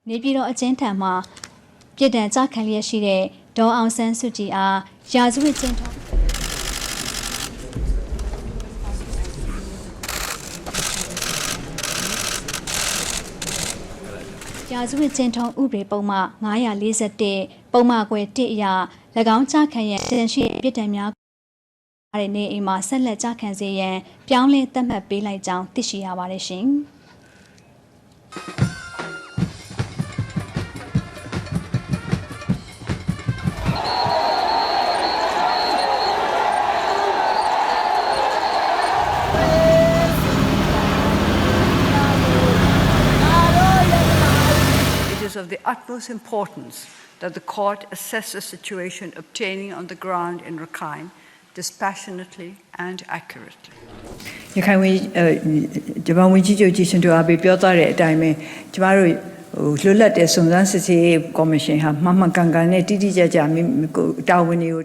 နေပြည်တော်အကျဉ်းထံမှာပြည်တံကြခံလျက်ရှိတဲ့ဒေါ်အောင်ဆန်းစုကြည်အားရာဇဝတ်ကျင့်ထုံးရာဇဝတ်ကျင့်ထုံးဥပဒေပုံမှန်941ပုံမှန်ခွဲ1အရ၎င်းကြခံရန်တန်ရှိပြည်တံများတဲ့နေအိမ်မှာဆက်လက်ကြခံစေရန်ပြောင်းလဲသတ်မှတ်ပေးလိုက်ကြောင်းသိရှိရပါတယ်ရှင်။ It is of the utmost importance that the court assess the situation obtaining on the ground in Rakhine dispassionately and accurately. ရခိုင်ဝင်ဂျပန်ဝန်ကြီးချုပ်ကြီးရှင်တို့အားပေးပြောသွားတဲ့အတိုင်းပဲကျမတို့လွတ်လပ်တဲ့စုံစမ်းစစ်ဆေးရေးကော်မရှင်ဟာမှန်မှန်ကန်ကန်နဲ့တိတိကျကျတာဝန်တွေကို